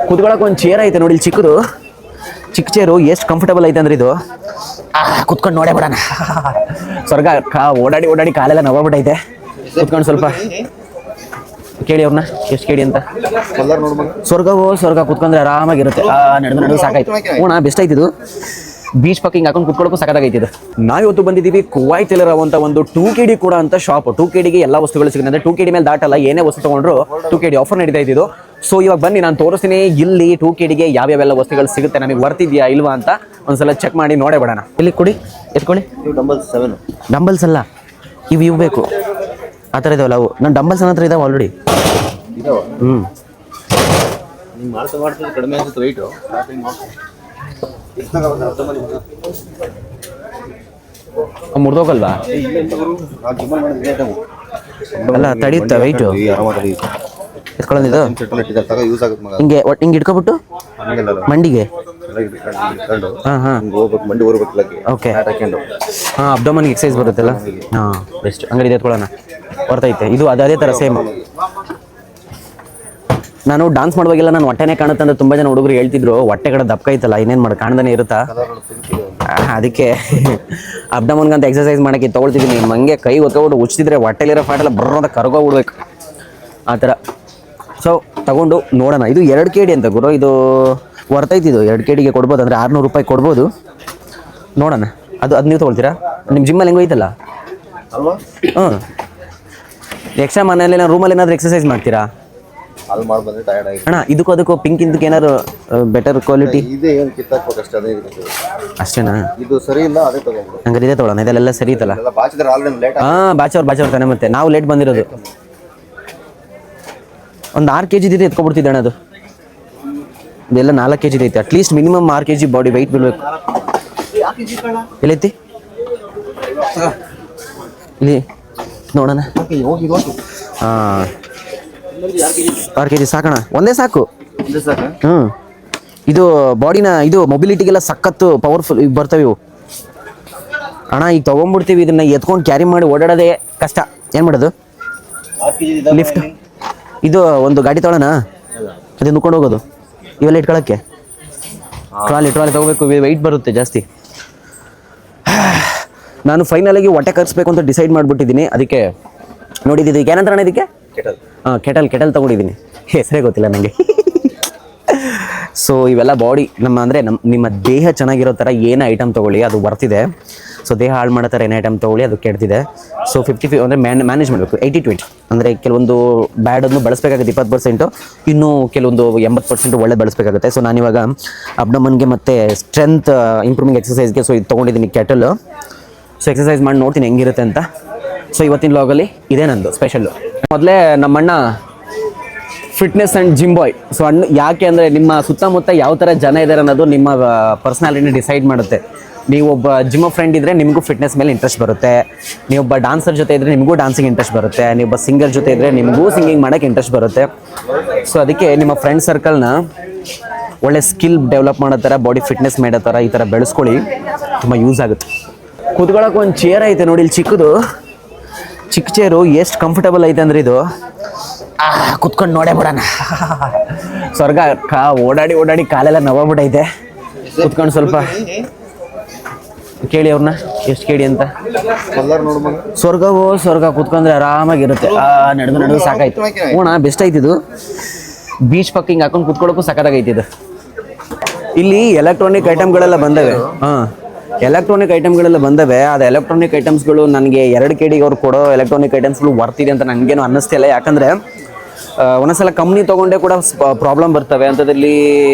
ಕುತ್ಕೊಳಕ್ಕೆ ಒಂದು ಚೇರ್ ಐತೆ ನೋಡಿ, ಇಲ್ಲಿ ಚಿಕ್ಕದು ಚಿಕ್ಕ ಚೇರು ಎಷ್ಟು ಕಂಫರ್ಟಬಲ್ ಐತೆ ಅಂದ್ರೆ ಇದು ಕುತ್ಕೊಂಡು ನೋಡೇ ಬಿಡೋಣ. ಸ್ವರ್ಗ ಓಡಾಡಿ ಓಡಾಡಿ ಕಾಲೆಲ್ಲ ನೋವಾಗ್ಬಿಟ್ಟೈತೆ. ಕುತ್ಕೊಂಡು ಸ್ವಲ್ಪ ಕೇಳಿ ಅವ್ರನ್ನ ಎಷ್ಟು ಕೇಳಿ ಅಂತ. ಸ್ವರ್ಗ ಕುತ್ಕೊಂಡ್ರೆ ಆರಾಮಾಗಿರುತ್ತೆ. ನಡೆದು ಸಾಕಾಯ್ತು. ಬೆಸ್ಟ್ ಆಯ್ತಿದು. ಬೀಚ್ ಪಕ್ಕಿಂಗ್ ಹಾಕೊಂಡು ಕುತ್ಕೊಳ್ಳೋಕ್ಕೂ ಸಖತ್ತಾಗೈತಿದು. ನಾವಿವತ್ತು ಬಂದಿದ್ದೀವಿ ಕುವೈತಲ್ಲಿರುವಂಥ ಒಂದು 2KD ಕೂಡ ಅಂತ ಶಾಪ್. 2KDಗೆ ಎಲ್ಲ ವಸ್ತುಗಳು ಸಿಗುತ್ತೆ. ಅಂದರೆ 2KD ಮೇಲೆ ದಾಟಲ್ಲ, ಏನೇ ವಸ್ತು ತೊಗೊಂಡ್ರು 2KD ಆಫರ್ ನಡೀತಾ ಇದ್ದಿದ್ದು. ಸೊ ಇವಾಗ ಬನ್ನಿ ನಾನು ತೋರಿಸ್ತೀನಿ ಇಲ್ಲಿ 2KDಗೆ ಯಾವ್ಯಾವೆಲ್ಲ ವಸ್ತುಗಳು ಸಿಗುತ್ತೆ, ನಮಗೆ ವರ್ತಿದೆಯಾ ಇಲ್ವಾ ಅಂತ ಒಂದ್ಸಲ ಚೆಕ್ ಮಾಡಿ ನೋಡೇ ಬಿಡೋಣ. ಇಲ್ಲಿ ಕೊಡಿ, ಎತ್ಕೊಳ್ಳಿ. ಡಂಬಲ್ಸ್ ಅಲ್ಲ, ಇವು ಬೇಕು. ಆ ಥರ ಇದಾವಲ್ಲ ಅವು. ನಾನು ಡಂಬಲ್ಸ್ ಹತ್ರ ಇದಾವೆ ಆಲ್ರೆಡಿ. ಕಡಿಮೆ ವೆಯ್ಟು ಮುರಿದೋಗಲ್ವಾ? ಅಲ್ಲ ತಡೆಯುತ್ತಾ ವೆಯ್ಟು? ಎತ್ಕೊಳ್ಳೋದಿದು ಹಿಂಗೆ ಹಿಂಗೆ ಇಟ್ಕೊಬಿಟ್ಟು ಮಂಡಿಗೆ. ಓಕೆ, ಅಬ್ಡೋಮನ್ಗೆ ಎಕ್ಸಸೈಸ್ ಬರುತ್ತಲ್ಲ. ಬೆಸ್ಟ್. ಹಂಗಾರೆ ಇದು ಎತ್ಕೊಳ್ಳೋಣ, ಬರ್ತೈತೆ. ಇದು ಅದೇ ಥರ ಸೇಮ್. ನಾನು ಡಾನ್ಸ್ ಮಾಡುವಾಗೆಲ್ಲ ನಾನು ಹೊಟ್ಟೆನೇ ಕಾಣುತ್ತೆ ಅಂದ್ರೆ ತುಂಬ ಜನ ಹುಡುಗರು ಹೇಳ್ತಿದ್ರು, ಹೊಟ್ಟೆ ಕಡೆ ದಪ್ಪ ಐತಲ್ಲ ಇನ್ನೇನು ಮಾಡಿ ಕಾಣ್ದೇ ಇರುತ್ತಾ, ಅದಕ್ಕೆ ಅಬ್ಡಮನ್ಗಂತ ಎಕ್ಸಸೈಸ್ ಮಾಡೋಕ್ಕೆ ತೊಗೊಳ್ತಿದ್ದೀನಿ. ಹಂಗೆ ಕೈ ಒತ್ಕೊಬಿಟ್ಟು ಉಚ್ಚಿದ್ರೆ ಹೊಟ್ಟೆಲಿರೋ ಫ್ಯಾಟೆಲ್ಲ ಬರೋದ ಕರ್ಗೋಗ್ಬಿಡ್ಬೇಕು ಆ ಥರ. ಸೊ ತಗೊಂಡು ನೋಡೋಣ. ಇದು 2KD ಅಂತ ಗುರು, ಇದು ವರ್ತೈತಿ. ಇದು 2KDಗೆ ಕೊಡ್ಬೋದು, ಅಂದರೆ 600 ರೂಪಾಯಿ ಕೊಡ್ಬೋದು. ನೋಡೋಣ. ಅದು ನೀವು ತೊಗೊಳ್ತೀರಾ? ನಿಮ್ಮ ಜಿಮ್ಮಲ್ಲಿ ಹೆಂಗೆ ಹೋಯ್ತಲ್ಲ. ಎಕ್ಸ್ಟ್ರಾ ಮನೇಲಿ ರೂಮಲ್ಲಿ ಏನಾದರೂ ಎಕ್ಸಸೈಸ್ ಮಾಡ್ತೀರಾ ಅಣ್ಣ? ಇದಕ್ಕೂ ಪಿಂಕ್ ಇಂದಕ್ಕೆ ಏನಾದ್ರು ಬೆಟರ್ ಕ್ವಾಲಿಟಿ ಅಷ್ಟೇನಾ? ಇದು ಸರಿ ಇಲ್ಲ, ಅದೇ ತಗೊಂಡು ಹಂಗಾರೆ ಇದೇ ತೊಗೊಳ್ಳೋಣ. ಇದೆಲ್ಲ ಸರಿ ಇತ್ತಲ್ಲ. ಬಾಚವ್ರು ತಾನೆ, ಮತ್ತೆ ನಾವು ಲೇಟ್ ಬಂದಿರೋದು. ಒಂದು 6 kg ಇದೆ ಎತ್ಕೊಬಿಡ್ತಿದ್ದೆ ಅಣ್ಣ. ಅದು ಇದೆಲ್ಲ 4 kg ಐತೆ. At least minimum 6 kg body weight ಬೀಳ್ಬೇಕು. ಎಲ್ಲೈತಿ ಇಲ್ಲಿ ನೋಡೋಣ. ಹಾಂ, 6 kg ಸಾಕಣ? ಒಂದೇ ಸಾಕು. ಇದು ಬಾಡಿನ ಇದು ಮೊಬಿಲಿಟಿಗೆಲ್ಲ ಸಖತ್ತು ಪವರ್ಫುಲ್ ಬರ್ತವೆ ಇವು ಅಣ್ಣ. ಈಗ ತೊಗೊಂಡ್ಬಿಡ್ತೀವಿ, ಇದನ್ನ ಎತ್ಕೊಂಡು ಕ್ಯಾರಿ ಮಾಡಿ ಓಡಾಡೋದೇ ಕಷ್ಟ. ಏನು ಮಾಡೋದು? ಲಿಫ್ಟ್ ಇದು ಒಂದು ಗಾಡಿ ತೊಗೊಳ್ಳೋಣ, ಅದು ನುಕೊಂಡು ಹೋಗೋದು. ಇವೆಲ್ಲ ಇಟ್ಕೊಳ್ಳೋಕ್ಕೆ ಟ್ರಾಲಿ ತೊಗೋಬೇಕು, ವೆಯ್ಟ್ ಬರುತ್ತೆ ಜಾಸ್ತಿ. ನಾನು ಫೈನಲಾಗಿ ಹೊಟ್ಟೆ ಕರ್ಸ್ಬೇಕು ಅಂತ ಡಿಸೈಡ್ ಮಾಡಿಬಿಟ್ಟಿದ್ದೀನಿ. ಅದಕ್ಕೆ ನೋಡಿದ್ದು ಏನಂತ ಇದಕ್ಕೆ ಕೆಟಲ್ ತೊಗೊಂಡಿದ್ದೀನಿ. ಹೆಸರೇ ಗೊತ್ತಿಲ್ಲ ನನಗೆ. ಸೊ ಇವೆಲ್ಲ ಬಾಡಿ ಅಂದರೆ ನಿಮ್ಮ ದೇಹ ಚೆನ್ನಾಗಿರೋ ಥರ ಏನು ಐಟಮ್ ತೊಗೊಳ್ಳಿ, ಅದು ಬರ್ತಿದೆ. ಸೊ ದೇಹ ಹಾಳು ಮಾಡೋ ಥರ ಏನು ಐಟಮ್ ತೊಗೊಳ್ಳಿ, ಅದು ಕೆಡ್ತಿದೆ. ಸೊ 50 ಅಂದರೆ ಮ್ಯಾನೇಜ್ ಮಾಡಬೇಕು. 80-20 ಅಂದರೆ ಕೆಲವೊಂದು ಬ್ಯಾಡನ್ನು ಬಳಸಬೇಕಾಗುತ್ತೆ 20%, ಇನ್ನೂ ಕೆಲವೊಂದು 80% ಒಳ್ಳೆ ಬಳಸಬೇಕಾಗುತ್ತೆ. ಸೊ ನಾನಿವಾಗ ಅಬ್ಡಮನ್ಗೆ ಮತ್ತು ಸ್ಟ್ರೆಂತ್ ಇಂಪ್ರೂವಿಂಗ್ ಎಕ್ಸಸೈಸ್ಗೆ ಸೊ ಇದು ತೊಗೊಂಡಿದ್ದೀನಿ ಕೆಟಲ್. ಸೊ ಎಕ್ಸಸೈಸ್ ಮಾಡಿ ನೋಡ್ತೀನಿ ಹೆಂಗಿರುತ್ತೆ ಅಂತ. ಸೊ ಇವತ್ತಿನ ಲಾಗಲ್ಲಿ ಇದೇ ನಂದು ಸ್ಪೆಷಲ್ಲು. ಮೊದಲೇ ನಮ್ಮಣ್ಣ fitness and gym boy. So ಯಾಕೆ ಅಂದರೆ ನಿಮ್ಮ ಸುತ್ತಮುತ್ತ ಯಾವ ಥರ ಜನ ಇದ್ದಾರೆ ಅನ್ನೋದು ನಿಮ್ಮ ಪರ್ಸ್ನಾಲಿಟಿನ ಡಿಸೈಡ್ ಮಾಡುತ್ತೆ. ನೀವೊಬ್ಬ ಜಿಮ್ ಫ್ರೆಂಡ್ ಇದ್ದರೆ ನಿಮಗೂ ಫಿಟ್ನೆಸ್ ಮೇಲೆ ಇಂಟ್ರೆಸ್ಟ್ ಬರುತ್ತೆ. ನೀವೊಬ್ಬ ಡಾನ್ಸರ್ ಜೊತೆ ಇದ್ದರೆ ನಿಮಗೂ ಡಾನ್ಸಿಂಗ್ ಇಂಟ್ರೆಸ್ಟ್ ಬರುತ್ತೆ. ನೀವೊಬ್ಬ ಸಿಂಗರ್ ಜೊತೆ ಇದ್ದರೆ ನಿಮಗೂ ಸಿಂಗಿಂಗ್ ಮಾಡೋಕ್ಕೆ ಇಂಟ್ರೆಸ್ಟ್ ಬರುತ್ತೆ. ಸೊ ಅದಕ್ಕೆ ನಿಮ್ಮ ಫ್ರೆಂಡ್ ಸರ್ಕಲ್ನ ಒಳ್ಳೆ ಸ್ಕಿಲ್ ಡೆವಲಪ್ ಮಾಡೋ ಥರ, ಬಾಡಿ ಫಿಟ್ನೆಸ್ ಮಾಡೋ ಥರ ಈ ಥರ ಬೆಳೆಸ್ಕೊಳ್ಳಿ, ತುಂಬ ಯೂಸ್ ಆಗುತ್ತೆ. ಕುತ್ಕೊಳ್ಳೋಕೆ ಒಂದು ಚೇರ್ ಐತೆ ನೋಡಿ, ಇಲ್ಲಿ ಚಿಕ್ಕದು ಚಿಕ್ಕ ಚೇರು ಎಷ್ಟು ಕಂಫರ್ಟಬಲ್ ಐತೆ ಅಂದರೆ ಇದು ಕುತ್ಕೊಂಡು ನೋಡೇ ಬಿಡೋಣ. ಸ್ವರ್ಗ ಓಡಾಡಿ ಓಡಾಡಿ ಕಾಲೆಲ್ಲ ನೋವಾಗ್ಬಿಟ್ಟೈತೆ. ಕುತ್ಕೊಂಡು ಸ್ವಲ್ಪ ಕೇಳಿ ಅವ್ರನ್ನ ಎಷ್ಟು KD ಅಂತ. ಸ್ವರ್ಗ ಕುತ್ಕೊಂಡ್ರೆ ಆರಾಮಾಗಿರುತ್ತೆ. ನಡೆದು ಸಾಕಾಯ್ತು. ಬೆಸ್ಟ್ ಐತಿದು. ಬೀಚ್ ಪಕ್ಕಿಂಗ್ ಹಾಕೊಂಡು ಕುತ್ಕೊಳ್ಳೋಕ್ಕೂ ಸಖತ್ತಾಗೈತಿದು. ಇಲ್ಲಿ ಎಲೆಕ್ಟ್ರಾನಿಕ್ ಐಟಮ್ಗಳೆಲ್ಲ ಬಂದವೆ. ಎಲೆಕ್ಟ್ರಾನಿಕ್ ಐಟಮ್ಗಳೆಲ್ಲ ಬಂದವೆ. ಅದು ಎಲೆಕ್ಟ್ರಾನಿಕ್ ಐಟಮ್ಸ್ಗಳು ನನಗೆ 2KDಗೆ ಅವ್ರು ಕೊಡೋ ಎಲೆಕ್ಟ್ರಾನಿಕ್ ಐಟಮ್ಸ್ಗಳು ಬರ್ತಿದೆ ಅಂತ ನನಗೇನು ಅನ್ನಿಸ್ತಿಲ್ಲ. ಯಾಕಂದರೆ ಒಂದೊಂದ್ಸಲ ಕಂಪ್ನಿ ತೊಗೊಂಡೇ ಕೂಡ ಪ್ರಾಬ್ಲಮ್ ಬರ್ತವೆ. ಅಂಥದ್ರಲ್ಲಿ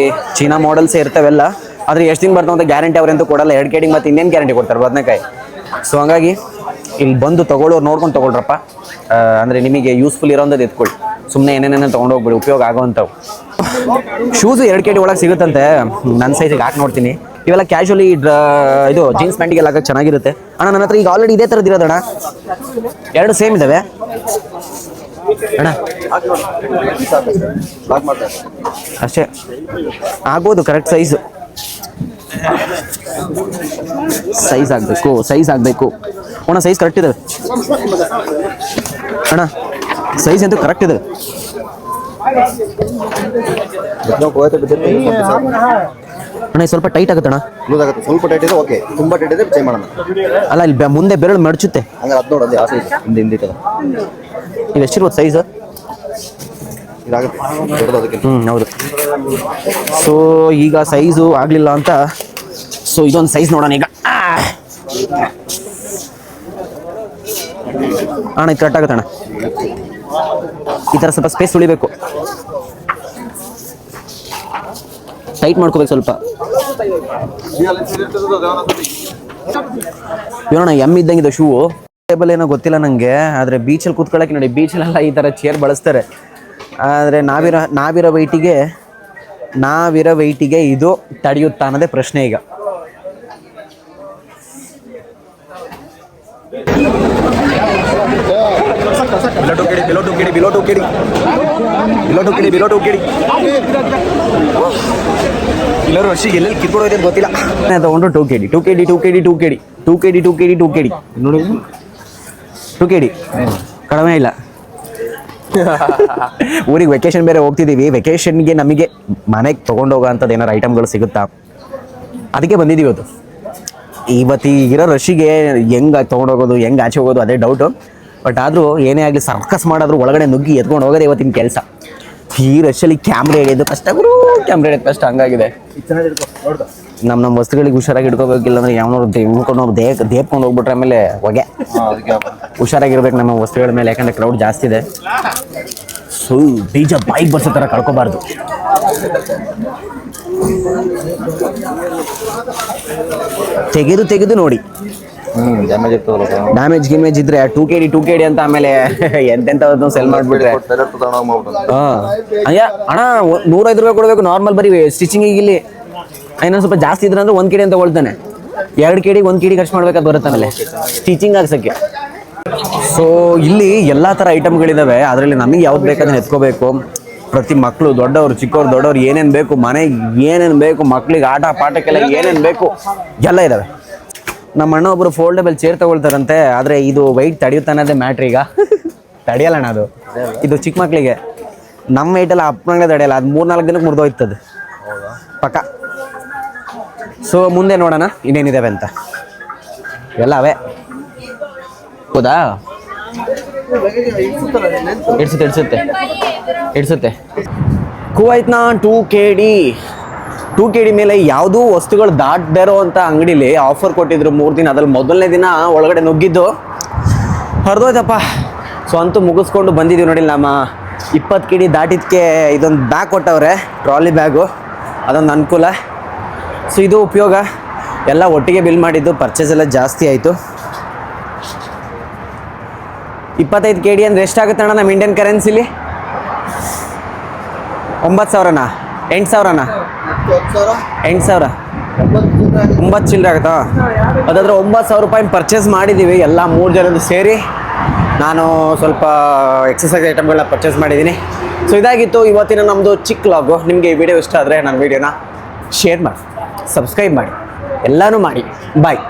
ಚೀನಾ ಮಾಡಲ್ಸೇ ಇರ್ತವೆಲ್ಲ. ಆದರೆ ಎಷ್ಟು ದಿನ ಬರ್ತಾವೆ ಅಂತ ಗ್ಯಾರಂಟಿ ಅವ್ರಂತೂ ಕೊಡಲ್ಲ. 2KDಗೆ ಮತ್ತು ಇನ್ನೇನು ಗ್ಯಾರಂಟಿ ಕೊಡ್ತಾರೆ ಬದನೆಕಾಯಿ. ಸೊ ಹಂಗಾಗಿ ಇಲ್ಲಿ ಬಂದು ತೊಗೊಳ್ಳೋರು ನೋಡ್ಕೊಂಡು ತೊಗೊಳ್ರಪ್ಪ. ಅಂದರೆ ನಿಮಗೆ ಯೂಸ್ಫುಲ್ ಇರೋಂಥದ್ದು ಎತ್ಕೊಳ್ಳಿ, ಸುಮ್ಮನೆ ಏನೇನೇನೋ ತೊಗೊಂಡು ಹೋಗ್ಬಿಡಿ, ಉಪಯೋಗ ಆಗೋವಂಥವು. ಶೂಸು 2KD ಒಳಗೆ ಸಿಗುತ್ತಂತೆ. ನನ್ನ ಸೈಜಿಗೆ ಹಾಕಿ ನೋಡ್ತೀನಿ. ಇವೆಲ್ಲ ಕ್ಯಾಶುವಲಿ ಇದು ಜೀನ್ಸ್ ಪ್ಯಾಂಟಿಗೆಲ್ಲ ಹಾಕಕ್ಕೆ ಚೆನ್ನಾಗಿರುತ್ತೆ. ಅಣ್ಣ ನನ್ನ ಹತ್ರ ಈಗ ಆಲ್ರೆಡಿ ಇದೇ ಥರದ್ದು ಇರೋದಣ್ಣ, 2 ಸೇಮ್ ಇದ್ದಾವೆ ಅಣ್ಣ. ಅಷ್ಟೇ ಆಗ್ಬೋದು, ಕರೆಕ್ಟ್ ಸೈಜ್ ಆಗಬೇಕು ಅಣ್ಣ. ಸೈಜ್ ಕರೆಕ್ಟ್ ಇದೆ ಅಣ್ಣ, ಸೈಜ್ ಅಂತೂ ಕರೆಕ್ಟ್ ಇದೆ. ಹೋಯ್ತು ಬಿದ್ದಿರುತ್ತೆ ಅಣ್ಣ ಇದು ಸ್ವಲ್ಪ ಟೈಟ್ ಆಗುತ್ತಣ್ಣ. ಲೂಸ್ ಆಗುತ್ತೆ. ಸ್ವಲ್ಪ ಟೈಟ್ ಇದೆ ಓಕೆ, ತುಂಬ ಟೈಟ್ ಇದೆ ಚೇಂಜ್ ಮಾಡೋಣ. ಅಲ್ಲ ಇಲ್ಲಿ ಮುಂದೆ ಬೆರಳು ಮಡಚುತ್ತೆ. ಹಂಗಾರೆ ಅದು ನೋಡೋದು ಆ ಸೈಜ್ ಹಿಂದೆ ಇರ್ತದೆ. ಇದು ಎಷ್ಟಿರ್ಬೋದು ಸೈಜ್? ಇದಾಗುತ್ತೆ ದೊಡ್ಡದು ಅದಕ್ಕೆ. ಹೌದು. ಸೊ ಈಗ ಸೈಜು ಆಗಲಿಲ್ಲ ಅಂತ ಸೊ ಇದೊಂದು ಸೈಜ್ ನೋಡೋಣ ಈಗ. ಅಣ್ಣ ಇದು ಕರೆಕ್ಟ್ ಆಗುತ್ತೆ ಅಣ್ಣ. ಈ ಥರ ಸ್ವಲ್ಪ ಸ್ಪೇಸ್ ಉಳಿಬೇಕು, ಟೈಟ್ ಮಾಡ್ಕೋಬೇಕು ಸ್ವಲ್ಪ. ಏನೋಣ ಎಮ್ ಇದ್ದಂಗಿದೆ ಶೂ. ಟೇಬಲ್ ಏನೋ ಗೊತ್ತಿಲ್ಲ ನನಗೆ, ಆದರೆ ಬೀಚಲ್ಲಿ ಕೂತ್ಕೊಳ್ಳೋಕೆ ನೋಡಿ, ಬೀಚಲ್ಲೆಲ್ಲ ಈ ಥರ ಚೇರ್ ಬಳಸ್ತಾರೆ. ಆದರೆ ನಾವಿರೋ ವೆಯ್ಟಿಗೆ ಇದು ತಡೆಯುತ್ತಾ ಅನ್ನೋದೇ ಪ್ರಶ್ನೆ ಈಗ. ಎಲ್ಲರೂ ವರ್ಷಿಗೆ ಎಲ್ಲೆಲ್ಲಿ ಕಿತ್ಕೊಡೋದೇ ಗೊತ್ತಿಲ್ಲ. ತಗೊಂಡು 2 kg ನೋಡಿ, 2 kg ಕಡಿಮೆ ಇಲ್ಲ. ಊರಿಗೆ ವೆಕೇಶನ್ ಬೇರೆ ಹೋಗ್ತಿದ್ದೀವಿ. ವೆಕೇಶನ್ಗೆ ನಮಗೆ ಮನೆಗೆ ತೊಗೊಂಡೋಗೋ ಅಂಥದ್ದು ಏನಾರು ಐಟಮ್ಗಳು ಸಿಗುತ್ತಾ, ಅದಕ್ಕೆ ಬಂದಿದ್ದೀವಿ ಇವತ್ತು. ಈಗಿರೋ ರಶ್ಶಿಗೆ ಹೆಂಗೆ ತೊಗೊಂಡೋಗೋದು, ಹೆಂಗೆ ಆಚೆ ಹೋಗೋದು ಅದೇ ಡೌಟು. ಬಟ್ ಆದರೂ ಏನೇ ಆಗಲಿ ಸರ್ಕಸ್ ಮಾಡಾದರೂ ಒಳಗಡೆ ನುಗ್ಗಿ ಎತ್ಕೊಂಡು ಹೋಗೋದೇ ಇವತ್ತಿನ ಕೆಲಸ. ಈ ರಶ್ಶಲ್ಲಿ ಕ್ಯಾಮ್ರಾ ಹಿಡಿಯೋದು ಕಷ್ಟ ಗುರು, ಕ್ಯಾಮ್ರಾ ಹಿಡಿಯೋದು ಕಷ್ಟ ಹಂಗಾಗಿದೆ. ನಮ್ಮ ವಸ್ತುಗಳಿಗೆ ಹುಷಾರಾಗಿ ಇಟ್ಕೋಬೇಕಿಲ್ಲ ಅಂದರೆ ಯಾವನವ್ರು ದೇವ್ಕೊಂಡು ದೇಪ್ಕೊಂಡು ಹೋಗ್ಬಿಟ್ರೆ ಆಮೇಲೆ ಹೊಗೆ. ಹುಷಾರಾಗಿರ್ಬೇಕು ನಮ್ಮ ವಸ್ತುಗಳ ಮೇಲೆ, ಯಾಕಂದರೆ ಕ್ರೌಡ್ ಜಾಸ್ತಿ ಇದೆ. ಸೊ ಬೀಜ ಬಾಯಿಗೆ ಬರ್ಸೋ ಥರ ಕಳ್ಕೊಬಾರ್ದು. ತೆಗೆದು ನೋಡಿ. ಡ್ಯಾಮೇಜ್ ಗಿಮೇಜ್ ಇದ್ರೆ 2 kg ಅಂತ ಆಮೇಲೆ ಎಂತೆಂಥದ್ದು ಸೆಲ್ ಮಾಡಿಬಿಟ್ರೆ ಅಣ್ಣ 105 ರೂಪಾಯಿ ಕೊಡಬೇಕು ನಾರ್ಮಲ್ ಬರೀ ಸ್ಟಿಚಿಂಗಿಗೆ. ಇಲ್ಲಿ ಇನ್ನೊಂದು ಸ್ವಲ್ಪ ಜಾಸ್ತಿ ಇದ್ರೆ ಅಂದ್ರೆ 1 kg ಅಂತ ಕೊಳ್ತಾನೆ. 2 kg 1 kg ಖರ್ಚು ಮಾಡ್ಬೇಕಾದ್ ಬರುತ್ತೆ ಆಮೇಲೆ ಸ್ಟಿಚಿಂಗ್ ಆಗ್ಸಕ್ಕೆ. ಸೊ ಇಲ್ಲಿ ಎಲ್ಲ ಥರ ಐಟಮ್ಗಳಿದ್ದಾವೆ. ಅದರಲ್ಲಿ ನಮಗೆ ಯಾವ್ದು ಬೇಕಾದ್ರೆ ಎತ್ಕೋಬೇಕು. ಪ್ರತಿ ಮಕ್ಕಳು ದೊಡ್ಡವರು ಚಿಕ್ಕವ್ರು ದೊಡ್ಡವ್ರು ಏನೇನು ಬೇಕು, ಮನೆಗೆ ಏನೇನು ಬೇಕು, ಮಕ್ಳಿಗೆ ಆಟ ಪಾಠಕ್ಕೆಲ್ಲ ಏನೇನು ಬೇಕು ಎಲ್ಲ ಇದ್ದಾವೆ. ನಮ್ಮ ಅಣ್ಣ ಒಬ್ಬರು ಫೋಲ್ಡಬಲ್ ಚೇರ್ ತಗೊಳ್ತಾರಂತೆ, ಆದರೆ ಇದು ವೆಯ್ಟ್ ತಡೆಯುತ್ತೆ ಅನ್ನೋದೇ ಮ್ಯಾಟ್ರ್. ಈಗ ತಡೆಯಲ್ಲಣ್ಣ ಇದು ಚಿಕ್ಕ ಮಕ್ಕಳಿಗೆ. ನಮ್ಮ ವೆಯ್ಟೆಲ್ಲ ಅಪ್ಪನಂಗೆ ತಡೆಯಲ್ಲ, ಅದು 3-4 ದಿನಕ್ಕೆ ಮುರಿದೋಯ್ತದೆ ಪಕ್ಕ. ಸೊ ಮುಂದೆ ನೋಡೋಣ ಇನ್ನೇನಿದ್ದಾವೆ ಅಂತ. ಎಲ್ಲ ಅವೇ ಹೌದಾ, ಇಡ್ಸುತ್ತೆ. ಕುವೈತ್ನ 2 kg ಮೇಲೆ ಯಾವುದೂ ವಸ್ತುಗಳು ದಾಟದಿರೋ ಅಂತ ಅಂಗಡಿಲಿ ಆಫರ್ ಕೊಟ್ಟಿದ್ರು 3 ದಿನ. ಅದ್ರಲ್ಲಿ ಮೊದಲನೇ ದಿನ ಒಳಗಡೆ ನುಗ್ಗಿದ್ದು ಹರಿದೋಯ್ತಪ್ಪ. ಸೊ ಅಂತೂ ಮುಗಿಸ್ಕೊಂಡು ಬಂದಿದ್ದೀವಿ ನೋಡಿ. ನಮ್ಮ 20 kg ದಾಟಿದ್ದಕ್ಕೆ ಇದೊಂದು ಬ್ಯಾಗ್ ಕೊಟ್ಟವ್ರೆ, ಟ್ರಾಲಿ ಬ್ಯಾಗು. ಅದೊಂದು ಅನುಕೂಲ. ಸೊ ಇದು ಉಪಯೋಗ. ಎಲ್ಲ ಒಟ್ಟಿಗೆ ಬಿಲ್ ಮಾಡಿದ್ದು, ಪರ್ಚೇಸ್ ಎಲ್ಲ ಜಾಸ್ತಿ ಆಯಿತು. 25 kg ಅಂದರೆ ಎಷ್ಟಾಗುತ್ತೆ ಅಣ್ಣ ನಮ್ಮ ಇಂಡಿಯನ್ ಕರೆನ್ಸಿಲಿ? 9,000ನಾ 8,000ನಾ? 8,000 9 ಚಿಲ್ಲರೆ ಆಗುತ್ತಾ? ಅದಾದರೆ 9,000 ರೂಪಾಯಿ ಪರ್ಚೇಸ್ ಮಾಡಿದ್ದೀವಿ ಎಲ್ಲ 3 ಜನದ್ದು ಸೇರಿ. ನಾನು ಸ್ವಲ್ಪ ಎಕ್ಸಸೈಸ್ ಐಟಮ್ಗಳನ್ನ ಪರ್ಚೇಸ್ ಮಾಡಿದ್ದೀನಿ. ಸೊ ಇದಾಗಿತ್ತು ಇವತ್ತಿನ ನಮ್ಮದು ಚಿಕ್ಕ ವ್ಲಾಗು. ನಿಮಗೆ ಈ ವಿಡಿಯೋ ಇಷ್ಟ ಆದರೆ ನನ್ನ ವಿಡಿಯೋನ ಶೇರ್ ಮಾಡಿ, ಸಬ್ಸ್ಕ್ರೈಬ್ ಮಾಡಿ, ಎಲ್ಲನೂ ಮಾಡಿ. ಬಾಯ್.